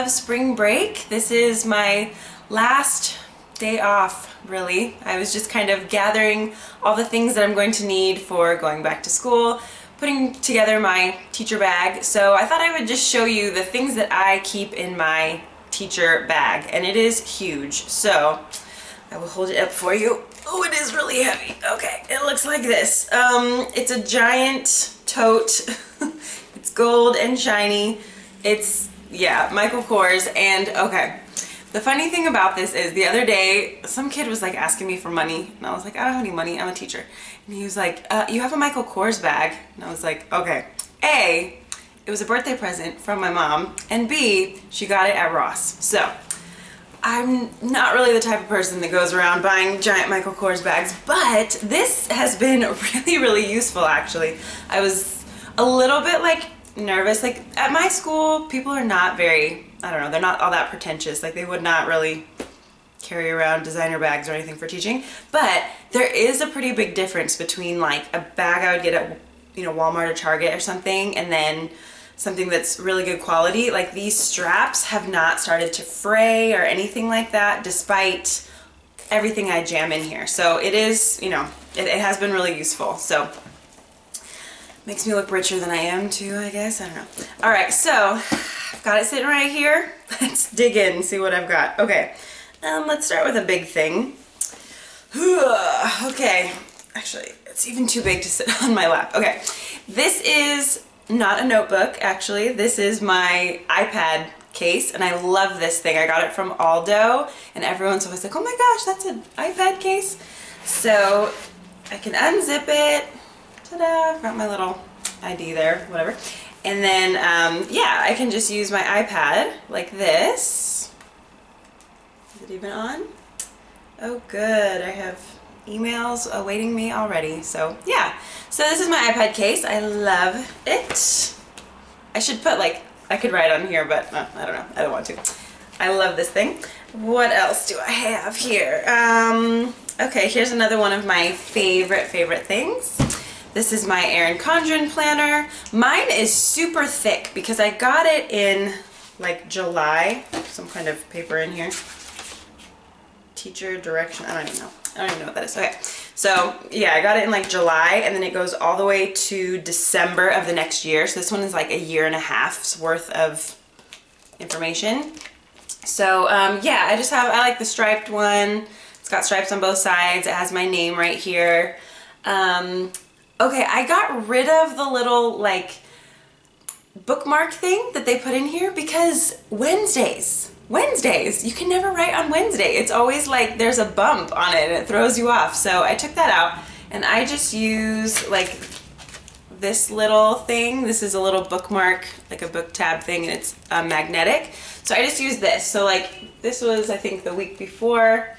of spring break. This is my last day off, really. I was just kind of gathering all the things that I'm going to need for going back to school, putting together my teacher bag. So I thought I would just show you the things that I keep in my teacher bag, and it is huge. So I will hold it up for you. Oh, it is really heavy. Okay, it looks like this. It's a giant tote. It's gold and shiny. It's, yeah, Michael Kors. And okay, the funny thing about this is the other day, some kid was like asking me for money, and I was like, I don't have any money, I'm a teacher. And he was like, you have a Michael Kors bag? And I was like, okay. A, it was a birthday present from my mom, and B, she got it at Ross. So I'm not really the type of person that goes around buying giant Michael Kors bags, but this has been really, really useful actually. I was a little bit like nervous. Like at my school, people are not very, I don't know, they're not all that pretentious. Like they would not really carry around designer bags or anything for teaching, but there is a pretty big difference between like a bag I would get at, you know, Walmart or Target or something, and then something that's really good quality. Like these straps have not started to fray or anything like that, despite everything I jam in here. So it is, you know, it has been really useful. So makes me look richer than I am too, I guess. I don't know. All right, so I've got it sitting right here. Let's dig in and see what I've got. Okay, let's start with a big thing. Okay, actually, it's even too big to sit on my lap. Okay, this is not a notebook, actually. This is my iPad case, and I love this thing. I got it from Aldo, and everyone's always like, oh my gosh, that's an iPad case. So I can unzip it. Ta-da! Got my little ID there, whatever. And then, yeah, I can just use my iPad like this. Is it even on? Oh, good. I have emails awaiting me already. So yeah, so this is my iPad case. I love it. I should put like, I could write on here, but I don't know, I don't want to. I love this thing. What else do I have here? Okay, here's another one of my favorite things. This is my Erin Condren planner. Mine is super thick because I got it in like July. Some kind of paper in here. Teacher direction, I don't even know. I don't even know what that is. Okay, so yeah, I got it in like July, and then it goes all the way to December of the next year. So this one is like a year and a half's worth of information. So yeah, I like the striped one. It's got stripes on both sides. It has my name right here. Okay, I got rid of the little like bookmark thing that they put in here because Wednesdays, you can never write on Wednesday. It's always like there's a bump on it and it throws you off. So I took that out, and I just use like this little thing. This is a little bookmark, like a book tab thing, and it's magnetic. So I just use this. So like this was, I think, the week before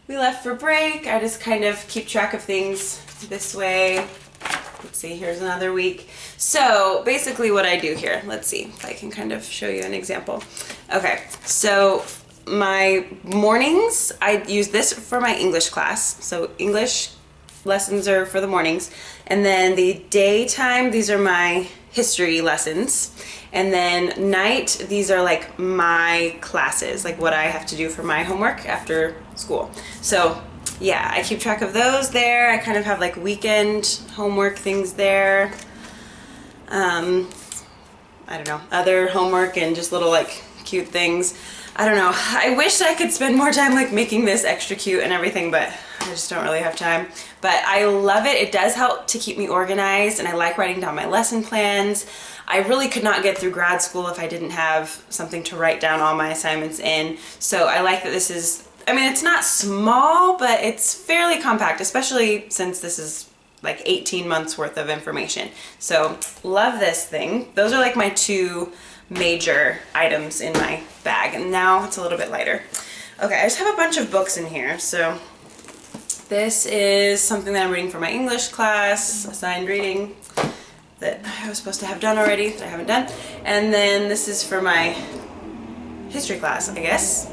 we left for break. I just kind of keep track of things this way. Let's see, here's another week. So basically what I do here, let's see if I can kind of show you an example. Okay, so my mornings, I use this for my English class. So English lessons are for the mornings. And then the daytime, these are my history lessons. And then night, these are like my classes, like what I have to do for my homework after school. So yeah, I keep track of those there. I kind of have like weekend homework things there. I don't know, other homework and just little like cute things. I don't know. I wish I could spend more time like making this extra cute and everything, but I just don't really have time. But I love it. It does help to keep me organized, and I like writing down my lesson plans. I really could not get through grad school if I didn't have something to write down all my assignments in. So I like that this is, I mean, it's not small, but it's fairly compact, especially since this is like 18 months worth of information. So love this thing. Those are like my two major items in my bag, and now it's a little bit lighter. Okay, I just have a bunch of books in here. So this is something that I'm reading for my English class, assigned reading that I was supposed to have done already, that I haven't done. And then this is for my history class, I guess.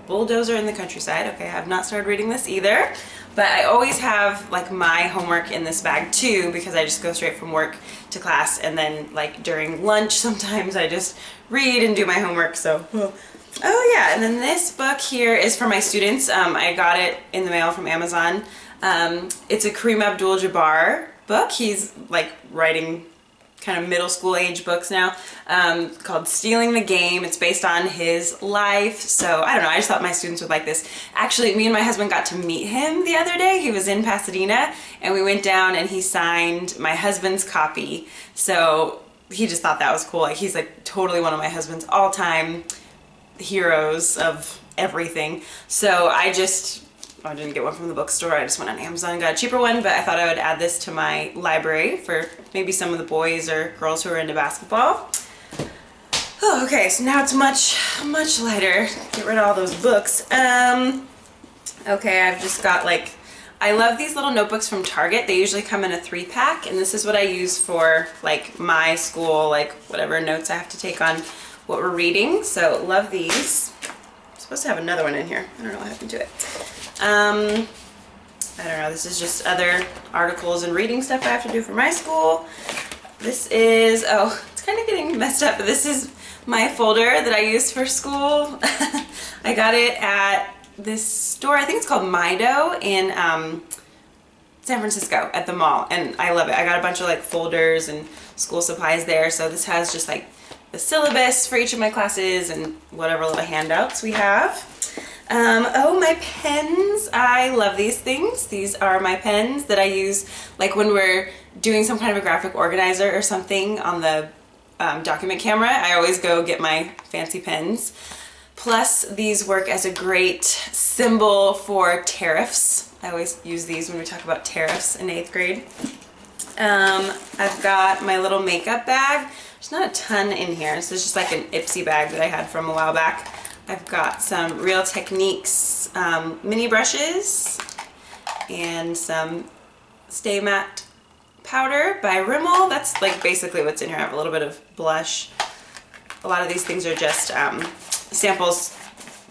Bulldozer in the Countryside. Okay, I have not started reading this either, But I always have like my homework in this bag too, because I just go straight from work to class, and then like during lunch sometimes I just read and do my homework. So oh yeah, and then this book here is for my students. I got it in the mail from Amazon. It's a Kareem Abdul-Jabbar book. He's like writing kind of middle school age books now, called Stealing the Game. It's based on his life. So I don't know, I just thought my students would like this. Actually, me and my husband got to meet him the other day. He was in Pasadena and we went down and he signed my husband's copy. So he just thought that was cool. Like, he's like totally one of my husband's all-time heroes of everything. So I didn't get one from the bookstore. I just went on Amazon and got a cheaper one, but I thought I would add this to my library for maybe some of the boys or girls who are into basketball. Oh, okay, so now it's much lighter. Get rid of all those books. Okay, I've just got like, I love these little notebooks from Target. They usually come in a 3-pack, and this is what I use for like my school, like whatever notes I have to take on what we're reading. So love these. I'm supposed to have another one in here. I don't know what happened to it. I don't know, this is just other articles and reading stuff I have to do for my school. This is, oh, it's kind of getting messed up, but this is my folder that I use for school. I got it at this store, I think it's called Mido in San Francisco at the mall, and I love it. I got a bunch of like folders and school supplies there, so this has just like the syllabus for each of my classes and whatever little handouts we have. Oh, my pens. I love these things. These are my pens that I use like when we're doing some kind of a graphic organizer or something on the document camera. I always go get my fancy pens. Plus, these work as a great symbol for tariffs. I always use these when we talk about tariffs in 8th grade. I've got my little makeup bag. There's not a ton in here. This is just like an Ipsy bag that I had from a while back. I've got some Real Techniques mini brushes and some Stay Matte powder by Rimmel. That's like basically what's in here. I have a little bit of blush. A lot of these things are just samples,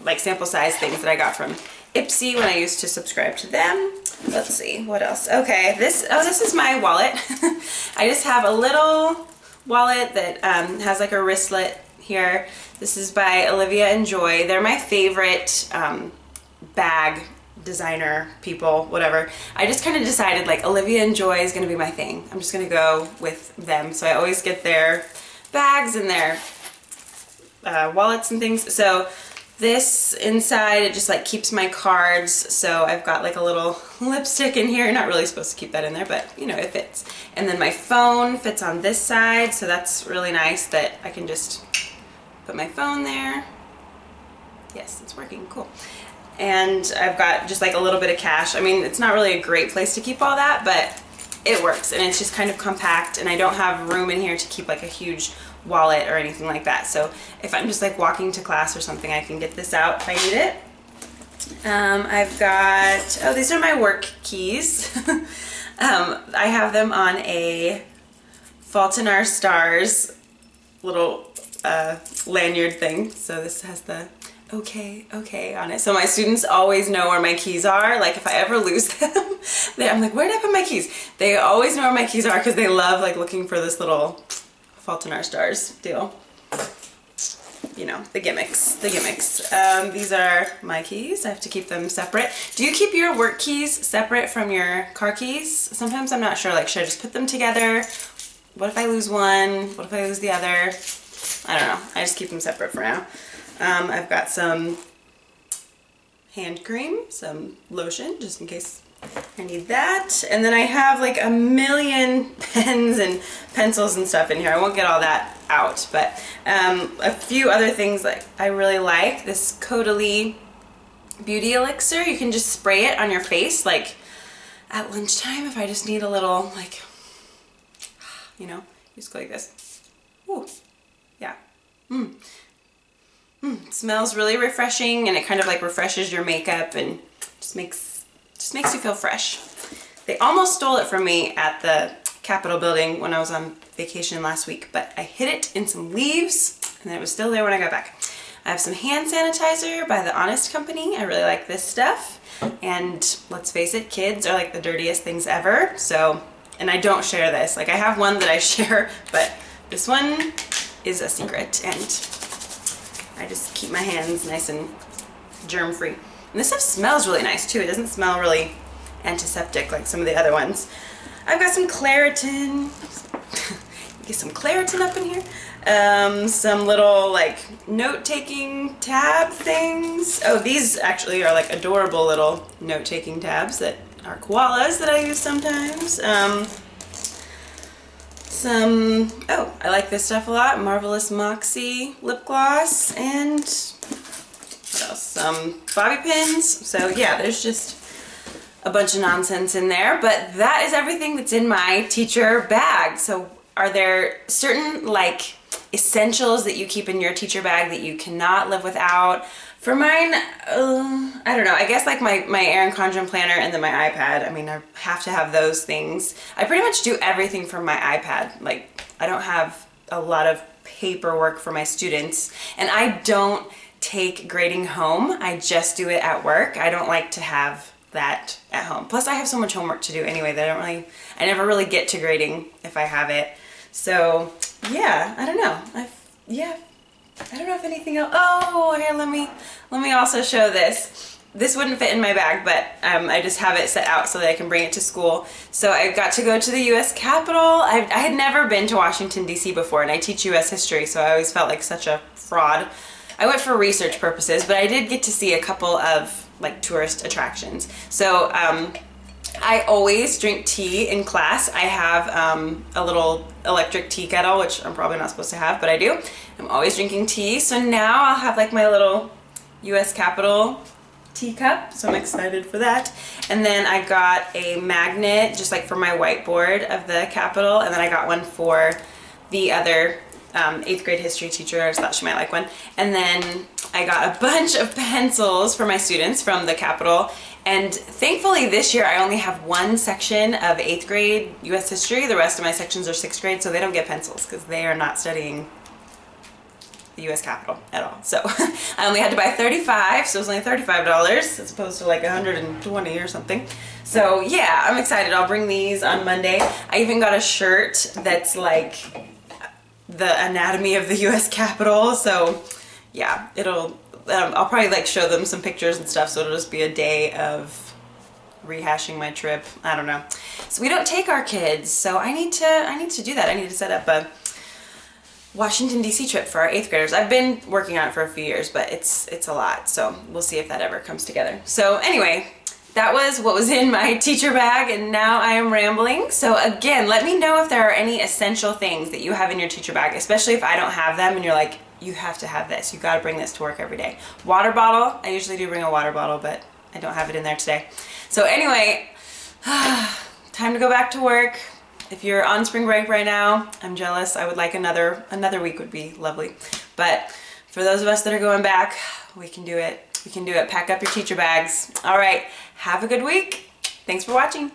like sample size things that I got from Ipsy when I used to subscribe to them. Let's see, what else? Okay, this is my wallet. I just have a little wallet that has like a wristlet here. This is by Olivia and Joy. They're my favorite bag designer people, whatever. I just kind of decided like Olivia and Joy is gonna be my thing. I'm just gonna go with them. So I always get their bags and their wallets and things. So this inside, it just like keeps my cards. So I've got like a little lipstick in here. You're not really supposed to keep that in there, but you know, it fits. And then my phone fits on this side. So that's really nice that I can just put my phone there. Yes, it's working, cool. And I've got just like a little bit of cash. I mean, it's not really a great place to keep all that, but it works, and it's just kind of compact, and I don't have room in here to keep like a huge wallet or anything like that. So if I'm just like walking to class or something, I can get this out if I need it. I've got, oh, these are my work keys. I have them on a Fault in Our Stars little lanyard thing. So this has the okay on it. So my students always know where my keys are. Like if I ever lose them, I'm like, where did I put my keys? They always know where my keys are because they love like looking for this little Fault in Our Stars deal. You know, the gimmicks. These are my keys. I have to keep them separate. Do you keep your work keys separate from your car keys? Sometimes I'm not sure, like should I just put them together? What if I lose one? What if I lose the other? I don't know. I just keep them separate for now. I've got some hand cream, some lotion, just in case I need that. And then I have like a million pens and pencils and stuff in here. I won't get all that out, but a few other things like I really like. This Caudalie Beauty Elixir. You can just spray it on your face like at lunchtime if I just need a little like, you know, just go like this. Ooh, yeah. It smells really refreshing, and it kind of like refreshes your makeup and just makes you feel fresh. They almost stole it from me at the Capitol building when I was on vacation last week, but I hid it in some leaves and then it was still there when I got back. I have some hand sanitizer by The Honest Company. I really like this stuff. And let's face it, kids are like the dirtiest things ever. So, and I don't share this. Like I have one that I share, but this one is a secret, and I just keep my hands nice and germ-free. And this stuff smells really nice too. It doesn't smell really antiseptic like some of the other ones. I've got some Claritin. Get some Claritin up in here. Some little like note-taking tab things. Oh, these actually are like adorable little note-taking tabs that are koalas that I use sometimes. Oh, I like this stuff a lot. Marvelous Moxie lip gloss, and what else? Some bobby pins. So yeah, there's just a bunch of nonsense in there, but that is everything that's in my teacher bag. So are there certain like essentials that you keep in your teacher bag that you cannot live without? For mine, I don't know, I guess like my Erin Condren planner and then my iPad. I mean, I have to have those things. I pretty much do everything from my iPad. Like, I don't have a lot of paperwork for my students, and I don't take grading home. I just do it at work. I don't like to have that at home. Plus I have so much homework to do anyway that I never really get to grading if I have it. So yeah, I don't know. I don't know if anything else. Oh, here, let me also show this. This wouldn't fit in my bag, but I just have it set out so that I can bring it to school. So I got to go to the U.S. Capitol. I had never been to Washington, D.C. before, and I teach U.S. history, so I always felt like such a fraud. I went for research purposes, but I did get to see a couple of like tourist attractions. So I always drink tea in class. I have a little electric tea kettle, which I'm probably not supposed to have, but I do. I'm always drinking tea. So now I'll have like my little U.S. Capitol teacup, so I'm excited for that. And then I got a magnet just like for my whiteboard of the Capitol, and then I got one for the other 8th grade history teacher. I just thought she might like one. And then I got a bunch of pencils for my students from the Capitol. And thankfully this year I only have one section of 8th grade U.S. history. The rest of my sections are 6th grade, so they don't get pencils because they are not studying the U.S. Capitol at all. So I only had to buy 35, so it was only $35 as opposed to like 120 or something. So yeah, I'm excited. I'll bring these on Monday. I even got a shirt that's like the anatomy of the U.S. Capitol. So yeah, I'll probably like show them some pictures and stuff, so it'll just be a day of rehashing my trip. I don't know. So we don't take our kids, so I need to do that. I need to set up a Washington, D.C. trip for our 8th graders. I've been working on it for a few years, but it's a lot, so we'll see if that ever comes together. So anyway, that was what was in my teacher bag, and now I am rambling. So again, let me know if there are any essential things that you have in your teacher bag, especially if I don't have them and you're like, you have to have this. You gotta bring this to work every day. Water bottle. I usually do bring a water bottle, but I don't have it in there today. So anyway, time to go back to work. If you're on spring break right now, I'm jealous. I would like another week would be lovely. But for those of us that are going back, we can do it. We can do it. Pack up your teacher bags. All right. Have a good week. Thanks for watching.